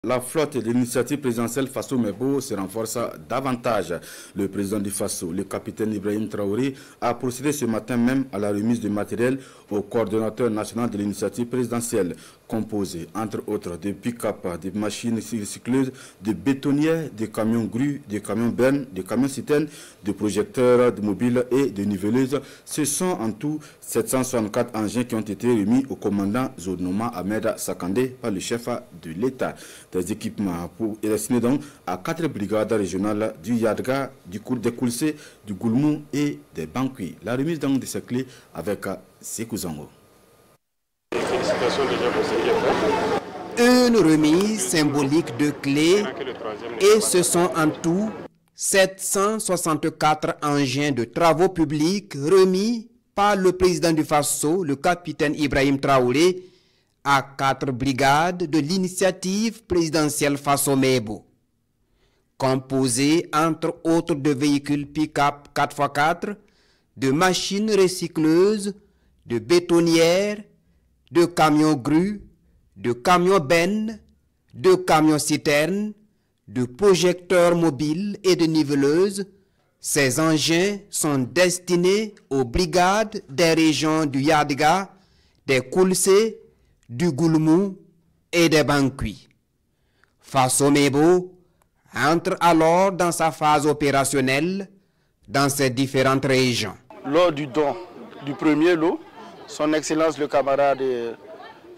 La flotte de l'initiative présidentielle Faso Mebo se renforce davantage. Le président du Faso, le capitaine Ibrahim Traoré, a procédé ce matin même à la remise de matériel au coordonnateur national de l'initiative présidentielle, composé entre autres de pick-up, de machines recycleuses, de bétonnières, de camions grues, de camions bennes, de camions citernes, de projecteurs de mobiles et de niveleuses. Ce sont en tout 764 engins qui ont été remis au commandant Zodnoma Ahmed Sakandé par le chef de l'État. Des équipements destinés donc à 4 brigades régionales du Yadga, des Koulsé, du Goulmou et des Bankui. La remise donc de ces clés avec Sekou Zango. Félicitations déjà pour ce qui est fait. Une remise symbolique de clés et ce sont en tout 764 engins de travaux publics remis par le président du Faso, le capitaine Ibrahim Traoré, à 4 brigades de l'initiative présidentielle Faso Mebo, composées entre autres de véhicules pick-up 4x4, de machines recycleuses, de bétonnières, de camions grues, de camions bennes, de camions citernes, de projecteurs mobiles et de niveleuses. Ces engins sont destinés aux brigades des régions du Yadga, des Koulsé, du Goulmou et des Bankui. Faso Mebo entre alors dans sa phase opérationnelle dans ces différentes régions. Lors du don du premier lot, son Excellence le camarade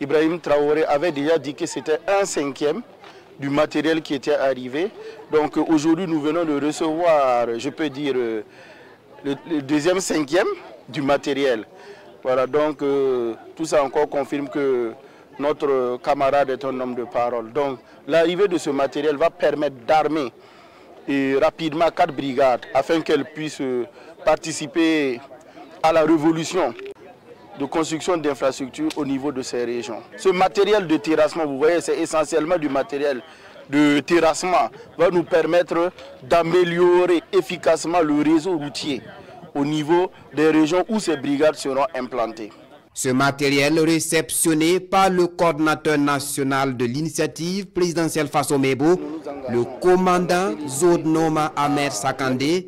Ibrahim Traoré avait déjà dit que c'était 1/5 du matériel qui était arrivé. Donc aujourd'hui nous venons de recevoir, je peux dire, le deuxième 5e du matériel. Voilà, donc tout ça encore confirme que notre camarade est un homme de parole. Donc l'arrivée de ce matériel va permettre d'armer rapidement 4 brigades afin qu'elles puissent participer à la révolution de construction d'infrastructures au niveau de ces régions. Ce matériel de terrassement, vous voyez, c'est essentiellement du matériel de terrassement, va nous permettre d'améliorer efficacement le réseau routier au niveau des régions où ces brigades seront implantées. Ce matériel réceptionné par le coordonnateur national de l'initiative présidentielle Faso Mebo, le commandant Zodnoma Ahmed Sakandé,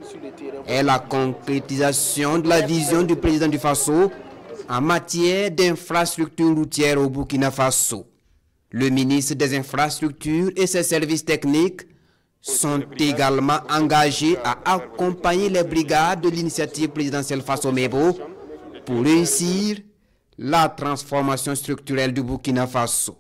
est la concrétisation de la vision du président du Faso en matière d'infrastructures routières au Burkina Faso. Le ministre des Infrastructures et ses services techniques sont également engagés à accompagner les brigades de l'initiative présidentielle Faso Mebo pour réussir la transformation structurelle du Burkina Faso.